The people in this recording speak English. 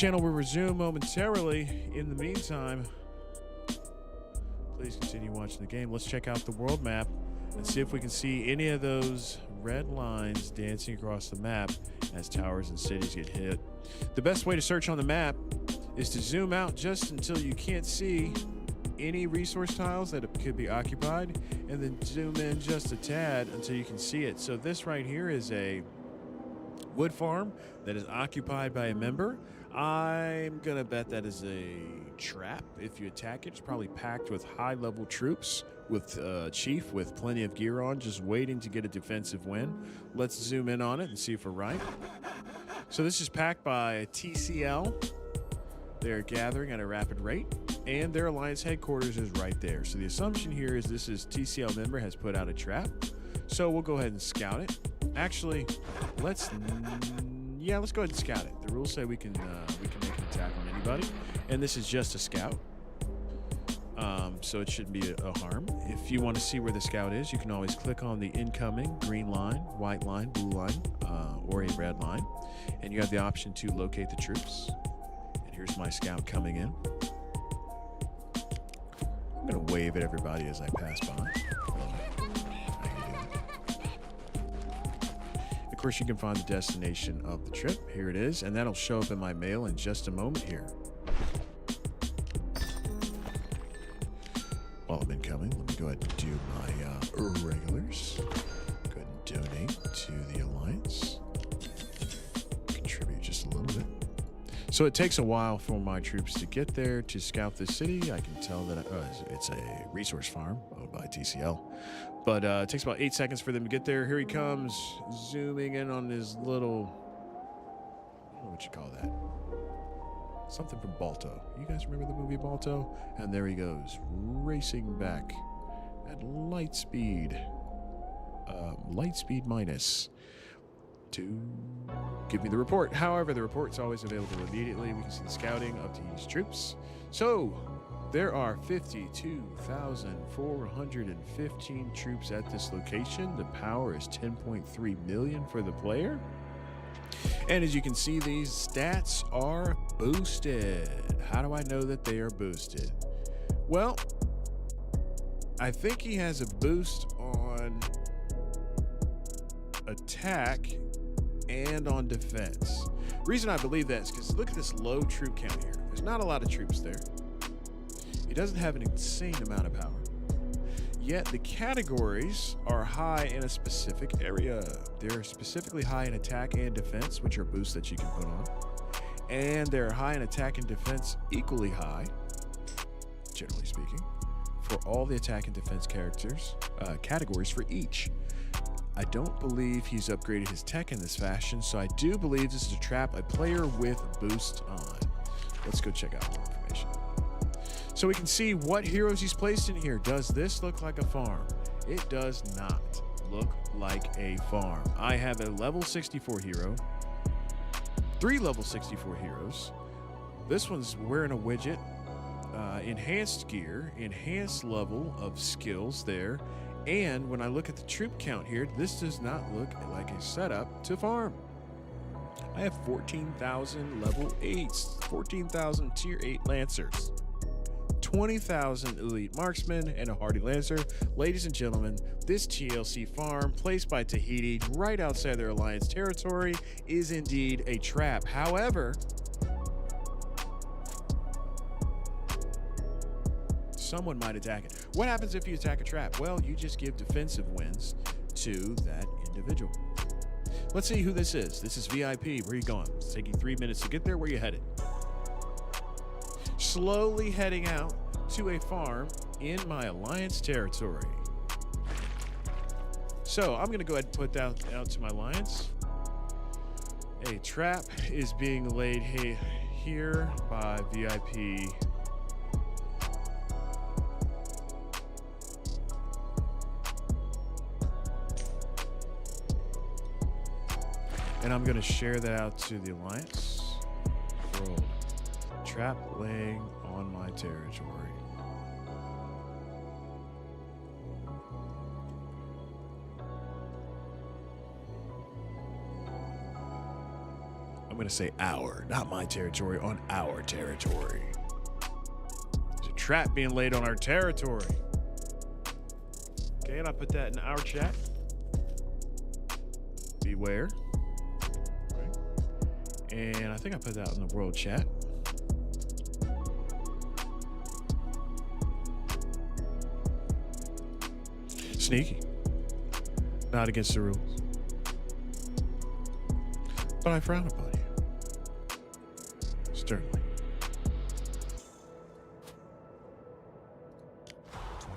Channel will resume momentarily. In the meantime, please continue watching the game. Let's check out the world map and see if we can see any of those red lines dancing across the map as towers and cities get hit. The best way to search on the map is to zoom out just until you can't see any resource tiles that could be occupied, and then zoom in just a tad until you can see it. So this right here is a wood farm that is occupied by a member. I'm gonna bet that is a trap. If you attack it, it's probably packed with high-level troops with chief with plenty of gear on, just waiting to get a defensive win. Let's zoom in on it and see if we're right. So this is packed by TCL. They're gathering at a rapid rate, and their alliance headquarters is right there. So the assumption here is this is TCL member has put out a trap. So we'll go ahead and scout it. Actually, let's go ahead and scout it. The rules say we can make an attack on anybody, and this is just a scout. So it shouldn't be a harm. If you want to see where the scout is, you can always click on the incoming green line, white line, blue line, or a red line, and you have the option to locate the troops. And here's my scout coming in. I'm going to wave at everybody as I pass by. Of course, you can find the destination of the trip. Here it is, and that'll show up in my mail in just a moment here. While I'm incoming, let me go ahead and do my regulars. Go ahead and donate to the Alliance. Contribute just a little bit. So it takes a while for my troops to get there to scout the city. I can tell that it's a resource farm owned by TCL. But it takes about 8 seconds for them to get there. Here he comes, zooming in on his little, I don't know what you call that. Something from Balto. You guys remember the movie Balto? And there he goes, racing back at light speed minus, to give me the report. However, the report's always available immediately. We can see the scouting of these troops. So there are 52,415 troops at this location. The power is 10.3 million for the player. And as you can see, these stats are boosted. How do I know that they are boosted? Well, I think he has a boost on attack and on defense. Reason I believe that is because look at this low troop count here. There's not a lot of troops there. He doesn't have an insane amount of power. Yet the categories are high in a specific area. They're specifically high in attack and defense, which are boosts that you can put on. And they're high in attack and defense, equally high, generally speaking, for all the attack and defense categories for each. I don't believe he's upgraded his tech in this fashion, so I do believe this is a trap a player with boost on. Let's go check out more information. So we can see what heroes he's placed in here. Does this look like a farm? It does not look like a farm. I have a level 64 hero, 3 level 64 heroes. This one's wearing a widget, enhanced gear, enhanced level of skills there. And when I look at the troop count here, this does not look like a setup to farm. I have 14,000 level 8s, 14,000 tier 8 lancers, 20,000 elite marksmen, and a hardy lancer. Ladies and gentlemen, this TLC farm placed by Tahiti right outside their alliance territory is indeed a trap. However, someone might attack it. What happens if you attack a trap? Well, you just give defensive wins to that individual. Let's see who this is. This is VIP. Where are you going? It's taking 3 minutes to get there. Where are you headed? Slowly heading out to a farm in my alliance territory. So I'm going to go ahead and put that out to my alliance. A trap is being laid here by VIP. And I'm going to share that out to the alliance. World. Trap laying on my territory. I'm going to to say our, not my territory, on our territory. There's a trap being laid on our territory. Okay, and I put that in our chat. Beware. Okay. And I think I put that in the world chat. Sneaky. Not against the rules. But I frown upon you. Sternly.